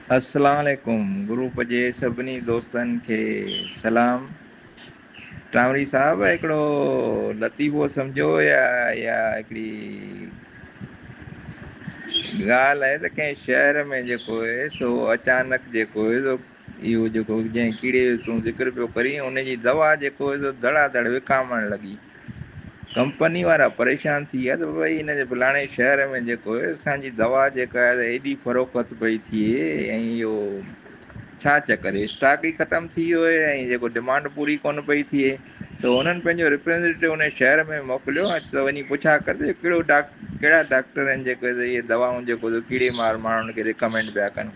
अस्सलाम वालेकुम। ग्रुप जे सभिनी दोस्तनि खे सलाम। टावरी साहब हिकिड़ो लतीफ़ो सम्झो या हिकिड़ी ॻाल्हि आहे त कंहिं शहर में जेको आहे सो अचानक जेको आहे सो इहो जेको जंहिं कीड़े जो तूं ज़िक्र पियो करीं उनजी दवा जेको आहे सो धड़ाधड़ विकामण लॻी। कंपनी वारा परेशान थी विया त भई हिन जे फलाणे शहर में जेको आहे असांजी दवा जेका आहे एॾी फ़रोख़त पई थिए ऐं इहो छा चकर स्टॉक ई ख़तमु थी वियो आहे ऐं जेको डिमांड पूरी कोन पई थिए त हुननि पंहिंजो रिप्रेज़ेंटेटिव उन शहर में मोकिलियो त वञी पुछा कर कहिड़ा डॉक्टर आहिनि जेके इहे दवाऊं जेको कीड़े मार माण्हुनि खे रिकमेंड पिया कनि।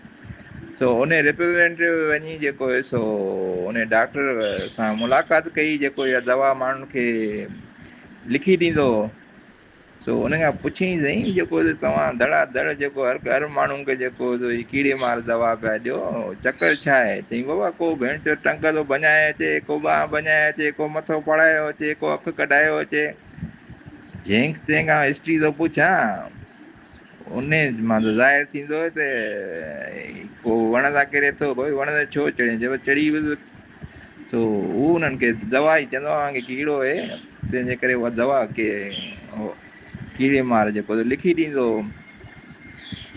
सो उन रिप्रेज़ेंटेटिव वञी जेको आहे सो उन डॉक्टर सां मुलाक़ात कई जेको इहा दवा माण्हुनि खे लिखी ॾींदो। सो उन खां पुछियईं साईं जेको तव्हां धड़ाधड़ जेको हर माण्हू खे जेको कीड़े मार दवा पिया ॾियो चकर छा आहे? चई बाबा को भेण चयो टंग थो बञाए अचे, को ॿांह बञाए अचे, को मथो पढ़ायो अचे, को अखि कढायो अचे। तंहिंखां हिस्ट्री थो पुछां उन मां त ज़ाहिर थींदो त को वण सां किरे थो भई वण ते छो चढ़े चए चढ़ी वियुसि। सो हू उन्हनि खे दवा ई चवंदो आहे की कीड़ो आहे तंहिंजे करे उहा दवा कीड़े मार जेको लिखी ॾींदो।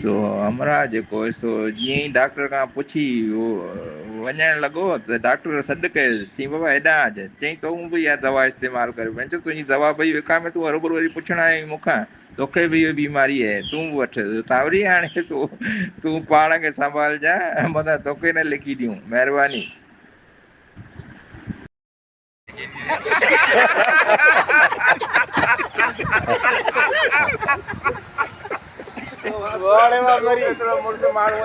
सो हमरा जेको सो जीअं ई डॉक्टर खां पुछी उहो वञणु लॻो त डॉक्टर सॾु कयुसि। चई बाबा हेॾां अच। चई तूं बि इहा दवा इस्तेमालु कर। चयो तुंहिंजी दवा पई विकामे तूं रूबरू वरी पुछणु आई मूंखां तोखे बि इहा बीमारी आहे तूं बि वठि टावरी हाणे तूं पाण खे संभालजांइ मथां तोखे न लिखी ॾियूं महिरबानी। वाह वाह मरी मुर्द माण्हू